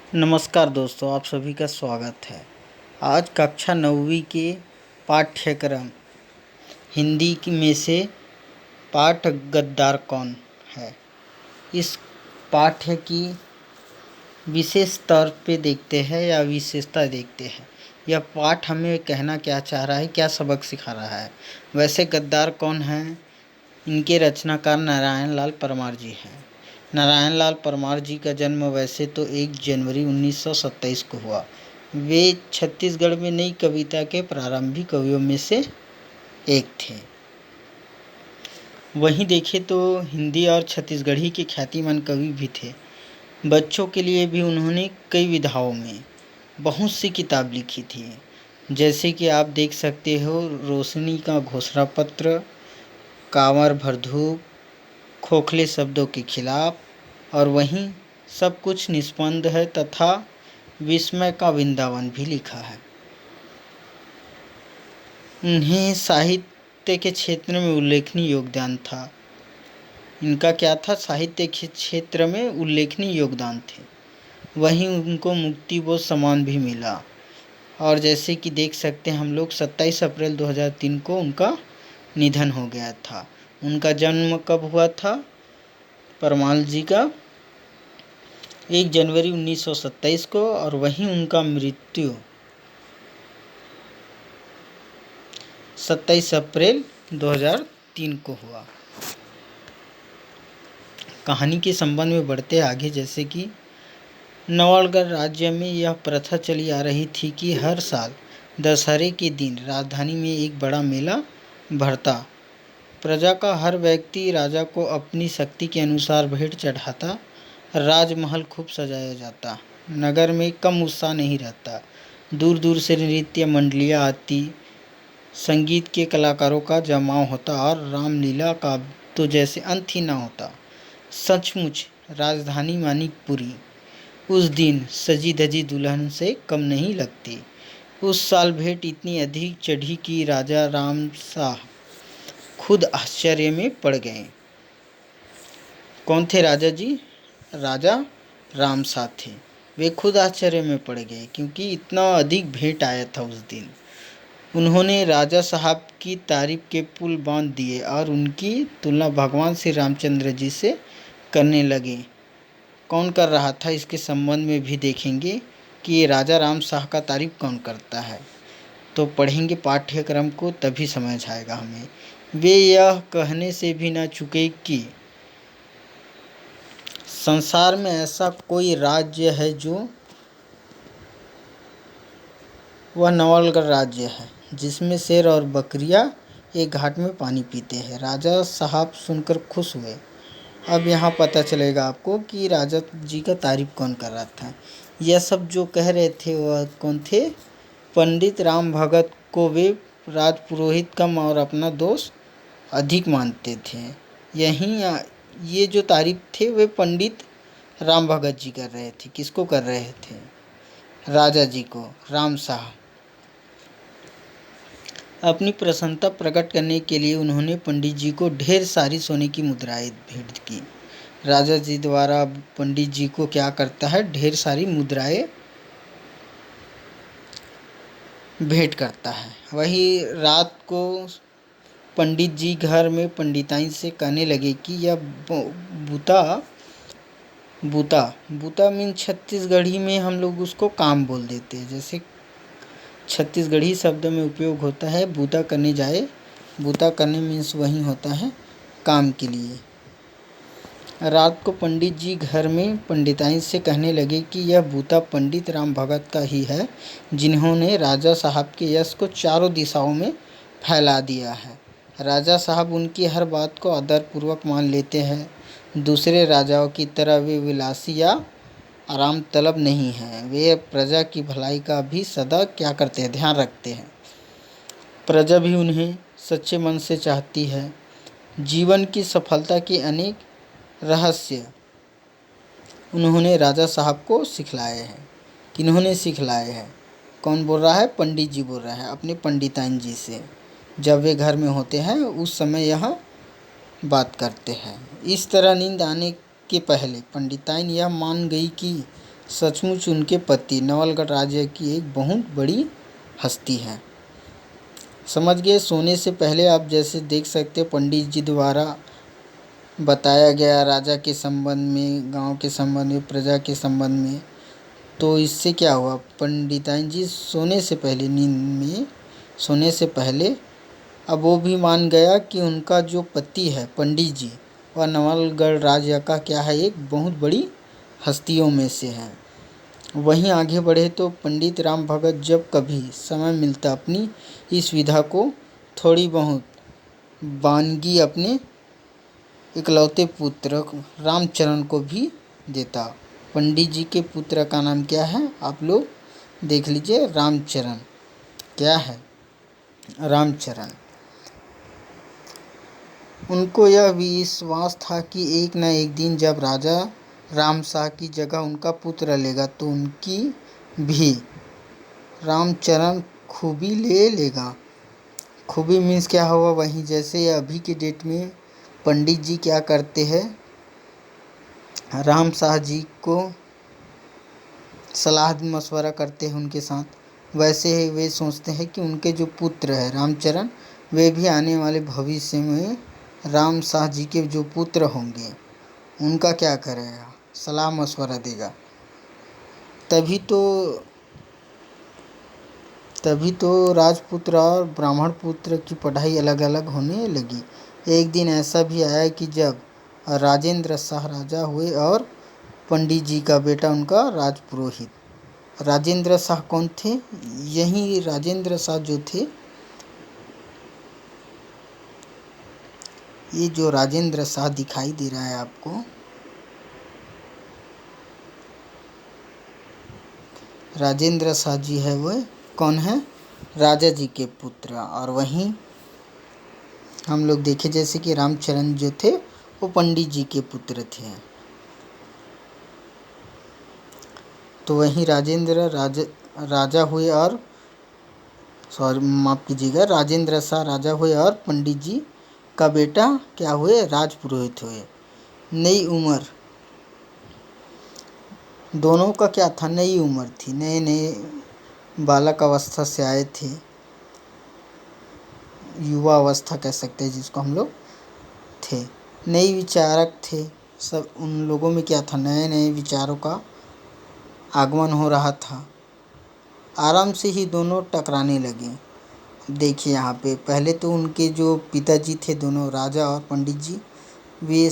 नमस्कार दोस्तों, आप सभी का स्वागत है। आज कक्षा 9वीं के पाठ्यक्रम हिंदी में से पाठ गद्दार कौन है, इस पाठ्य की विशेष तौर पे देखते हैं या विशेषता देखते हैं। यह पाठ हमें कहना क्या चाह रहा है, क्या सबक सिखा रहा है। वैसे गद्दार कौन है, इनके रचनाकार नारायण लाल परमार जी हैं। नारायण लाल परमार जी का जन्म वैसे तो 1 जनवरी 1927 को हुआ। वे छत्तीसगढ़ में नई कविता के प्रारंभिक कवियों में से एक थे। वहीं देखें तो हिंदी और छत्तीसगढ़ी के ख्यातिमान कवि भी थे। बच्चों के लिए भी उन्होंने कई विधाओं में बहुत सी किताब लिखी थी, जैसे कि आप देख सकते हो रोशनी का घोषणा पत्र, कांवर भर धूप, खोखले शब्दों के खिलाफ, और वहीं सब कुछ निष्पन्द है तथा विस्मय का वृंदावन भी लिखा है। उन्हें साहित्य के क्षेत्र में उल्लेखनीय योगदान था। इनका क्या था, साहित्य के क्षेत्र में उल्लेखनीय योगदान थे। वहीं उनको मुक्तिबोध सम्मान भी मिला। और जैसे कि देख सकते हैं हम लोग 27 अप्रैल 2003 को उनका निधन हो गया था। उनका जन्म कब हुआ था परमार जी का? 1 जनवरी 1927 को, और वहीं उनका मृत्यु 27 अप्रैल 2003 को हुआ। कहानी के संबंध में बढ़ते आगे, जैसे कि नवलगढ़ राज्य में यह प्रथा चली आ रही थी कि हर साल दशहरे के दिन राजधानी में एक बड़ा मेला भरता। प्रजा का हर व्यक्ति राजा को अपनी शक्ति के अनुसार भेंट चढ़ाता। राजमहल खूब सजाया जाता। नगर में कम उत्साह नहीं रहता। दूर दूर से नृत्य मंडलियाँ आती, संगीत के कलाकारों का जमाव होता और रामलीला का तो जैसे अंत ही ना होता। सचमुच राजधानी मानिकपुरी उस दिन सजी धजी दुल्हन से कम नहीं लगती। उस साल भेंट इतनी अधिक चढ़ी कि राजा राम शाह खुद आश्चर्य में पड़ गए। कौन थे राजा जी? राजा राम शाह थे। वे खुद आश्चर्य में पड़ गए क्योंकि इतना अधिक भेंट आया था उस दिन। उन्होंने राजा साहब की तारीफ के पुल बांध दिए और उनकी तुलना भगवान श्री रामचंद्र जी से करने लगे। कौन कर रहा था, इसके संबंध में भी देखेंगे कि ये राजा राम शाह का तारीफ कौन करता है। तो पढ़ेंगे पाठ्यक्रम को, तभी समझ आएगा हमें। वे यह कहने से भी न चूके कि संसार में ऐसा कोई राज्य है जो वह नवलगढ़ राज्य है, जिसमें शेर और बकरियां एक घाट में पानी पीते हैं। राजा साहब सुनकर खुश हुए। अब यहाँ पता चलेगा आपको कि राजा जी का तारीफ कौन कर रहा था। यह सब जो कह रहे थे वह कौन थे? पंडित राम भगत को वे राजपुरोहित कम और अपना दोष अधिक मानते थे। यहीं ये जो तारीफ थे वे पंडित राम भगत जी कर रहे थे। किसको कर रहे थे? राजा जी को, राम शाह। अपनी प्रसन्नता प्रकट करने के लिए उन्होंने पंडित जी को ढेर सारी सोने की मुद्राएं भेंट की। राजा जी द्वारा पंडित जी को क्या करता है? ढेर सारी मुद्राएं भेंट करता है। वही रात को पंडित जी घर में पंडिताइन से कहने लगे कि यह बूता बूता बूता मीन छत्तीसगढ़ी में हम लोग उसको काम बोल देते हैं। जैसे छत्तीसगढ़ी शब्द में उपयोग होता है बूता करने जाए। बूता करने मीन्स वही होता है काम के लिए। रात को पंडित जी घर में पंडिताइन से कहने लगे कि यह बूता पंडित राम भगत का ही है, जिन्होंने राजा साहब के यश को चारों दिशाओं में फैला दिया है। राजा साहब उनकी हर बात को आदरपूर्वक मान लेते हैं। दूसरे राजाओं की तरह वे विलासी या आराम तलब नहीं हैं। वे प्रजा की भलाई का भी सदा क्या करते हैं? ध्यान रखते हैं। प्रजा भी उन्हें सच्चे मन से चाहती है। जीवन की सफलता के अनेक रहस्य उन्होंने राजा साहब को सिखलाए हैं। किन्होंने सिखलाए हैं? कौन बोल रहा है? पंडित जी बोल रहा है अपने पंडिताइन जी से। जब वे घर में होते हैं उस समय यह बात करते हैं। इस तरह नींद आने के पहले पंडिताइन यह मान गई कि सचमुच उनके पति नवलगढ़ राज्य की एक बहुत बड़ी हस्ती है। समझ गए। सोने से पहले आप जैसे देख सकते हो पंडित जी द्वारा बताया गया राजा के संबंध में, गांव के संबंध में, प्रजा के संबंध में। तो इससे क्या हुआ, पंडिताइन जी सोने से पहले, नींद में सोने से पहले अब वो भी मान गया कि उनका जो पति है पंडित जी, वह नवलगढ़ राज्य का क्या है, एक बहुत बड़ी हस्तियों में से है। वहीं आगे बढ़े तो पंडित राम भगत जब कभी समय मिलता अपनी इस विधा को थोड़ी बहुत वानगी अपने इकलौते पुत्र रामचरण को भी देता। पंडित जी के पुत्र का नाम क्या है, आप लोग देख लीजिए, रामचरण। क्या है, रामचरण। उनको यह विश्वास था कि एक न एक दिन जब राजा रामशाह की जगह उनका पुत्र लेगा तो उनकी भी रामचरण खूबी ले लेगा। खूबी मीन्स क्या होगा, वहीं जैसे अभी के डेट में पंडित जी क्या करते हैं, रामशाह जी को सलाह मशवरा करते हैं उनके साथ, वैसे ही वे सोचते हैं कि उनके जो पुत्र है रामचरण, वे भी आने वाले भविष्य में रामशाह जी के जो पुत्र होंगे उनका क्या करेगा, सलाह मशवरा देगा। तभी तो राजपुत्र और ब्राह्मण पुत्र की पढ़ाई अलग अलग होने लगी। एक दिन ऐसा भी आया कि जब राजेंद्र शाह राजा हुए और पंडित जी का बेटा उनका राजपुरोहित। राजेंद्र शाह कौन थे, यही राजेंद्र शाह जो थे, ये जो राजेंद्र शाह दिखाई दे रहा है आपको, राजेंद्र शाह जी है, वह कौन है, राजा जी के पुत्र। और वहीं हम लोग देखे जैसे कि रामचरण जो थे वो पंडित जी के पुत्र थे। तो वहीं राजा हुए और माफ कीजिएगा, राजेंद्र शाह राजा हुए और पंडित जी का बेटा क्या हुए, राजपुरोहित हुए। नई उम्र, दोनों का क्या था, नई उम्र थी, नए नए बालक अवस्था से आए थे, युवा अवस्था कह सकते हैं जिसको हम लोग थे, नई विचारक थे सब। उन लोगों में क्या था, नए नए विचारों का आगमन हो रहा था। आराम से ही दोनों टकराने लगे। देखिए यहाँ पे पहले तो उनके जो पिताजी थे दोनों, राजा और पंडित जी, वे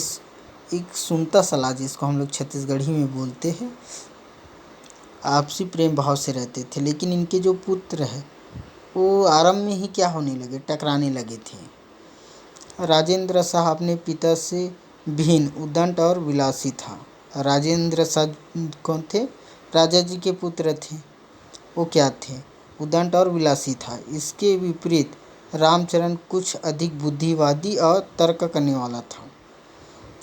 एक सुनता सलाह जिसको हम लोग छत्तीसगढ़ी में बोलते हैं, आपसी प्रेम भाव से रहते थे। लेकिन इनके जो पुत्र है वो आरंभ में ही क्या होने लगे, टकराने लगे थे। राजेंद्र शाह अपने पिता से भिन्न, उद्दंड और विलासी था। राजेंद्र शाह कौन थे, राजा जी के पुत्र थे, वो क्या थे, उद्दंड और विलासी था। इसके विपरीत रामचरण कुछ अधिक बुद्धिवादी और तर्क करने वाला था।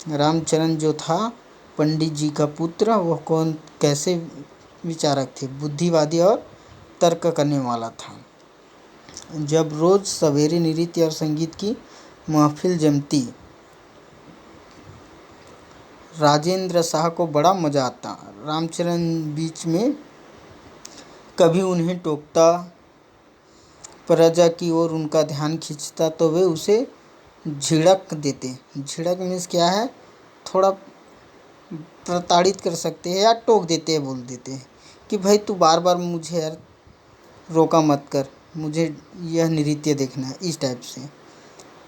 रामचरण जो था पंडित जी का पुत्र, वह कौन, कैसे विचारक थे, बुद्धिवादी और तर्क करने वाला था। जब रोज सवेरे नृत्य और संगीत की महफिल जमती, राजेंद्र शाह को बड़ा मजा आता। रामचरण बीच में कभी उन्हें टोकता, प्रजा की ओर उनका ध्यान खींचता तो वे उसे झिड़क देते। झिड़क मीन्स क्या है, थोड़ा प्रताड़ित कर सकते हैं या टोक देते हैं, बोल देते हैं कि भाई तू बार बार मुझे यार रोका मत कर, मुझे यह नृत्य देखना है, इस टाइप से।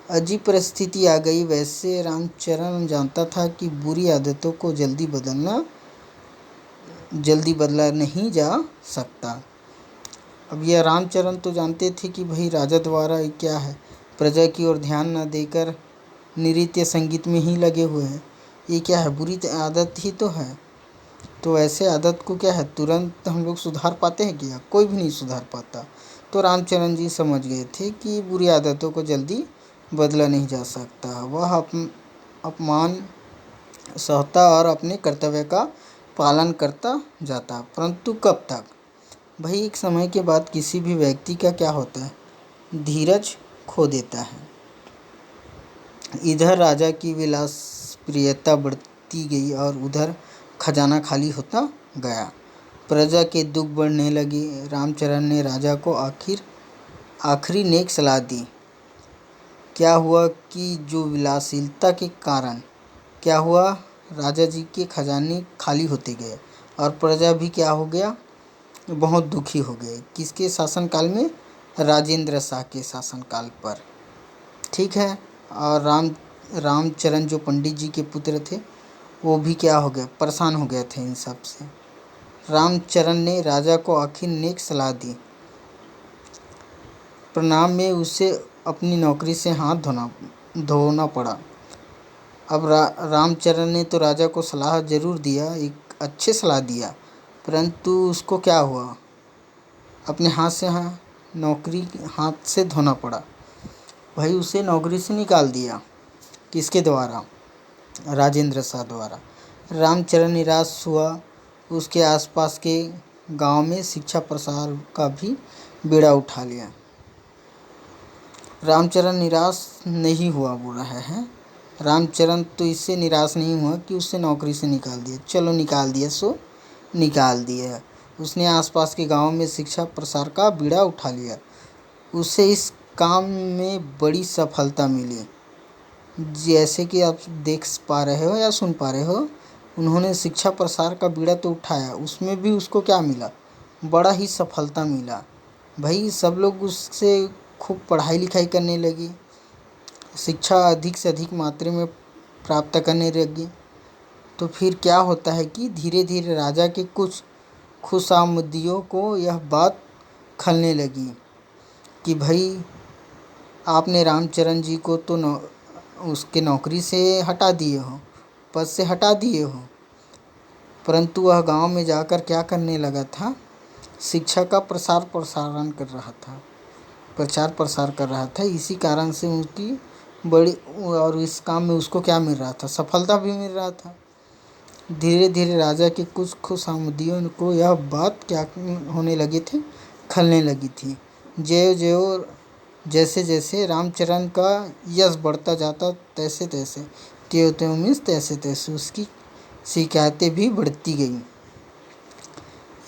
अजीब परिस्थिति आ गई। वैसे रामचरण जानता था कि बुरी आदतों को जल्दी बदला नहीं जा सकता। अब यह रामचरण तो जानते थे कि भाई राजा द्वारा क्या है, प्रजा की ओर ध्यान न देकर नृत्य संगीत में ही लगे हुए हैं, ये क्या है, बुरी आदत ही तो है। तो ऐसे आदत को क्या है, तुरंत हम लोग सुधार पाते हैं क्या, कोई भी नहीं सुधार पाता। तो रामचरण जी समझ गए थे कि बुरी आदतों को जल्दी बदला नहीं जा सकता। वह अपमान सहता और अपने कर्तव्य का पालन करता जाता, परंतु कब तक। भाई एक समय के बाद किसी भी व्यक्ति का क्या होता है, धीरज खो देता है। इधर राजा की विलास प्रियता बढ़ती गई और उधर खजाना खाली होता गया। प्रजा के दुख बढ़ने लगे। रामचरण ने राजा को आखिरी नेक सलाह दी। क्या हुआ कि जो विलासिता के कारण क्या हुआ, राजा जी के खजाने खाली होते गए और प्रजा भी क्या हो गया, बहुत दुखी हो गए। किसके शासनकाल में? राजेंद्र शाह के शासनकाल पर। ठीक है। और रामचरण जो पंडित जी के पुत्र थे वो भी क्या हो गए, परेशान हो गए थे इन सब से। रामचरण ने राजा को आखिर नेक सलाह दी। परिणाम में उसे अपनी नौकरी से हाथ धोना पड़ा। अब रामचरण ने तो राजा को सलाह जरूर दिया, एक अच्छे सलाह दिया, परंतु उसको क्या हुआ, अपने हाथ से नौकरी हाथ से धोना पड़ा। भाई उसे नौकरी से निकाल दिया। किसके द्वारा? राजेंद्र शाह द्वारा। रामचरण निराश हुआ। उसके आसपास के गांव में शिक्षा प्रसार का भी बीड़ा उठा लिया। रामचरण निराश नहीं हुआ, बोल रहा है। रामचरण तो इससे निराश नहीं हुआ कि उससे नौकरी से निकाल दिया। चलो निकाल दिया सो निकाल दिया। उसने आसपास के गांव में शिक्षा प्रसार का बीड़ा उठा लिया। उसे इस काम में बड़ी सफलता मिली। जैसे कि आप देख पा रहे हो या सुन पा रहे हो, उन्होंने शिक्षा प्रसार का बीड़ा तो उठाया, उसमें भी उसको क्या मिला, बड़ा ही सफलता मिला। भाई सब लोग उससे खूब पढ़ाई लिखाई करने लगे, शिक्षा अधिक से अधिक मात्रा में प्राप्त करने लगे। तो फिर क्या होता है कि धीरे धीरे राजा के कुछ खुशामदियों को यह बात खलने लगी कि भाई आपने रामचरण जी को तो उसके नौकरी से हटा दिए हो, पद से हटा दिए हो, परंतु वह गांव में जाकर क्या करने लगा था, शिक्षा का प्रचार प्रसार कर रहा था। इसी कारण से उनकी बड़ी, और इस काम में उसको क्या मिल रहा था, सफलता भी मिल रहा था। धीरे धीरे राजा के कुछ खुशामदियों को यह बात क्या होने लगी थी, खलने लगी थी। जैसे जैसे रामचरण का यश बढ़ता जाता तैसे तैसे उसकी शिकायतें भी बढ़ती गईं।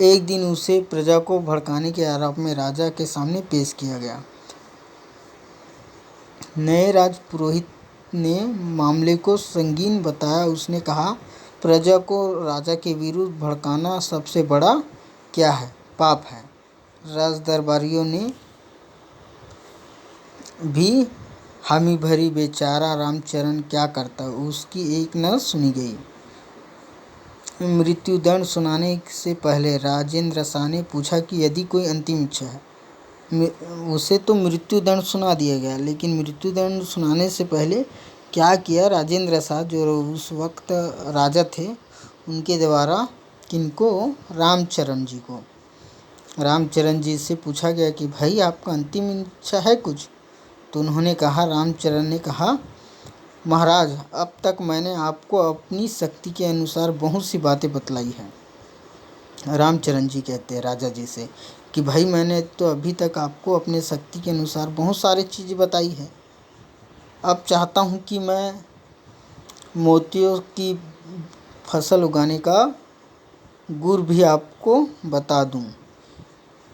एक दिन उसे प्रजा को भड़काने के आरोप में राजा के सामने पेश किया गया। नए राज पुरोहित ने मामले को संगीन बताया। उसने कहा, प्रजा को राजा के विरुद्ध भड़काना सबसे बड़ा क्या है, पाप है। राज दरबारियों ने भी हामी भरी। बेचारा रामचरण क्या करता, उसकी एक न सुनी गई। मृत्युदंड सुनाने से पहले राजेंद्र शाह ने पूछा कि यदि कोई अंतिम इच्छा है। उसे तो मृत्युदंड सुना दिया गया, लेकिन मृत्युदंड सुनाने से पहले क्या किया राजेंद्र शाह, जो उस वक्त राजा थे, उनके द्वारा किनको, रामचरण जी से पूछा गया कि भाई आपका अंतिम इच्छा है कुछ? तो उन्होंने कहा, रामचरण ने कहा, महाराज अब तक मैंने आपको अपनी शक्ति के अनुसार बहुत सी बातें बतलाई हैं। रामचरण जी कहते हैं राजा जी से कि भाई मैंने तो अभी तक आपको अपने शक्ति के अनुसार बहुत सारी चीज़ें बताई है। अब चाहता हूँ कि मैं मोतियों की फसल उगाने का गुर भी आपको बता दूँ।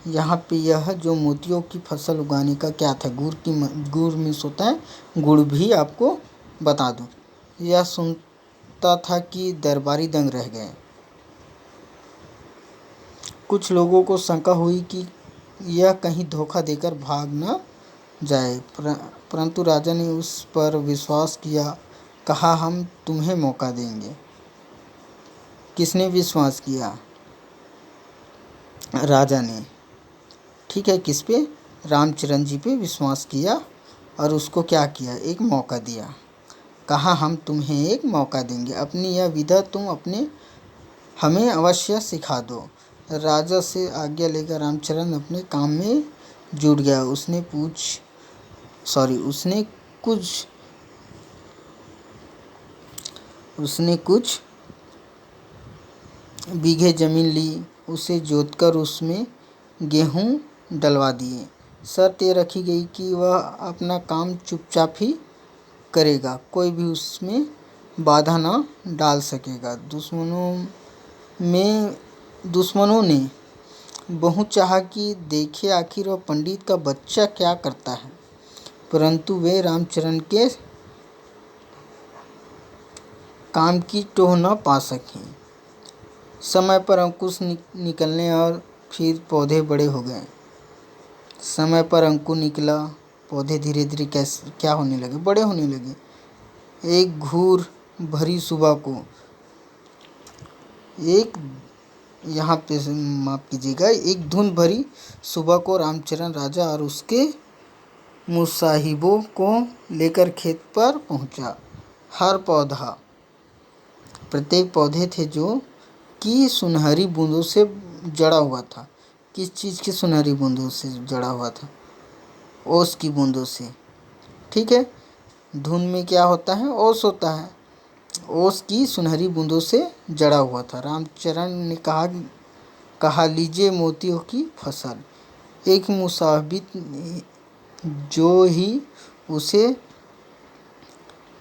यहाँ पे यह जो मोतियों की फसल उगाने का क्या था, गुड़ मीन्स होता है गुड़, भी आपको बता दूँ। यह सुनता था कि दरबारी दंग रह गए। कुछ लोगों को शंका हुई कि यह कहीं धोखा देकर भाग न जाए, परंतु राजा ने उस पर विश्वास किया। कहा, हम तुम्हें मौका देंगे। किसने विश्वास किया? राजा ने। ठीक है, किस पे? रामचरण जी पे विश्वास किया और उसको क्या किया, एक मौका दिया। कहा, हम तुम्हें एक मौका देंगे, अपनी यह विधा तुम हमें अवश्य सिखा दो। राजा से आज्ञा लेकर रामचरण अपने काम में जुट गया। उसने कुछ बीघे जमीन ली, उसे जोतकर उसमें गेहूं डलवा दिए। शर्त ये रखी गई कि वह अपना काम चुपचाप ही करेगा, कोई भी उसमें बाधा न डाल सकेगा। दुश्मनों में दुश्मनों ने बहुत चाहा कि देखे आखिर वह पंडित का बच्चा क्या करता है, परंतु वे रामचरण के काम की टोह न पा सके। समय पर अंकुश निकलने और फिर पौधे बड़े हो गए। समय पर अंकुर निकला, पौधे धीरे धीरे कैसे क्या होने लगे, बड़े होने लगे। एक घूर भरी सुबह को एक यहाँ पे माफ कीजिएगा, एक धुंध भरी सुबह को रामचरण राजा और उसके मुसाहिबों को लेकर खेत पर पहुंचा। हर पौधा, प्रत्येक पौधे थे जो कि सुनहरी बूंदों से जड़ा हुआ था। किस चीज़ की सुनहरी बूंदों से जड़ा हुआ था? ओस की बूंदों से। ठीक है, धुंध में क्या होता है? ओस होता है। ओस की सुनहरी बूंदों से जड़ा हुआ था। रामचरण ने कहा लीजिए मोतियों की फसल। एक मुसाहिब जो ही उसे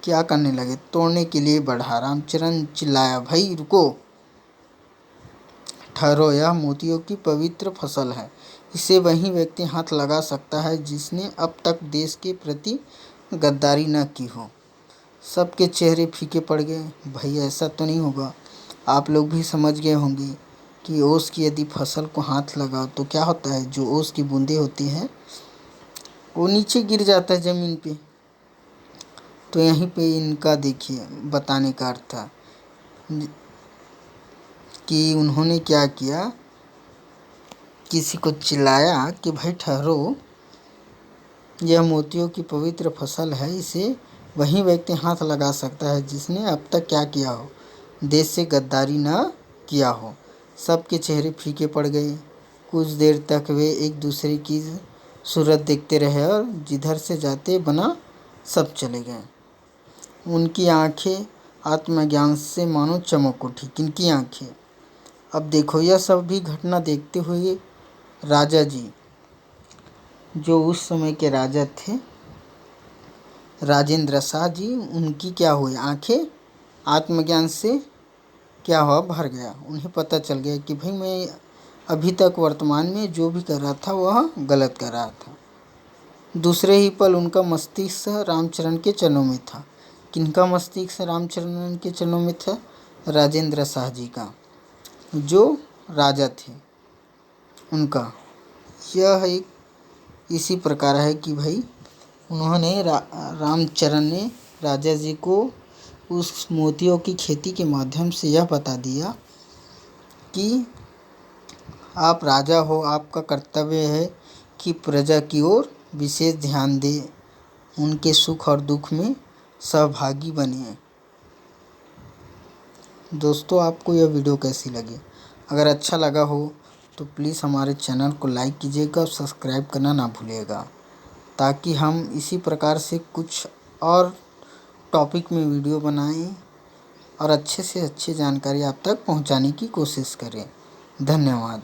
क्या करने लगे, तोड़ने के लिए बढ़ा। रामचरण चिल्लाया, भाई रुको, ठहरो, यह मोतियों की पवित्र फसल है। इसे वही व्यक्ति हाथ लगा सकता है जिसने अब तक देश के प्रति गद्दारी न की हो। सबके चेहरे फीके पड़ गए। भाई ऐसा तो नहीं होगा, आप लोग भी समझ गए होंगे कि ओस की यदि फसल को हाथ लगाओ तो क्या होता है। जो ओस की बूंदें होती हैं वो नीचे गिर जाता है ज़मीन पे। तो यहीं पे इनका देखिए बताने का अर्थ था कि उन्होंने क्या किया, किसी को चिल्लाया कि भाई ठहरो, यह मोतियों की पवित्र फसल है। इसे वही व्यक्ति हाथ लगा सकता है जिसने अब तक क्या किया हो, देश से गद्दारी न किया हो। सबके चेहरे फीके पड़ गए। कुछ देर तक वे एक दूसरे की सूरत देखते रहे और जिधर से जाते बना सब चले गए। उनकी आंखें आत्मज्ञान से मानो चमक उठी। किनकी आंखें? अब देखो, यह सब भी घटना देखते हुए राजा जी, जो उस समय के राजा थे, राजेंद्र शाह जी, उनकी क्या हुई, आंखें आत्मज्ञान से क्या हुआ, भर गया। उन्हें पता चल गया कि भाई मैं अभी तक वर्तमान में जो भी कर रहा था वह गलत कर रहा था। दूसरे ही पल उनका मस्तिष्क रामचरण के चरणों में था। किनका मस्तिष्क रामचरण के चरणों में था? राजेंद्र शाह जी का, जो राजा थे उनका। यह एक इसी प्रकार है कि भाई उन्होंने रामचरण ने राजा जी को उस मोतियों की खेती के माध्यम से यह बता दिया कि आप राजा हो, आपका कर्तव्य है कि प्रजा की ओर विशेष ध्यान दें, उनके सुख और दुख में सहभागी बने। दोस्तों, आपको यह वीडियो कैसी लगी? अगर अच्छा लगा हो तो प्लीज़ हमारे चैनल को लाइक कीजिएगा और सब्सक्राइब करना ना भूलिएगा, ताकि हम इसी प्रकार से कुछ और टॉपिक में वीडियो बनाएं और अच्छे से अच्छी जानकारी आप तक पहुंचाने की कोशिश करें। धन्यवाद।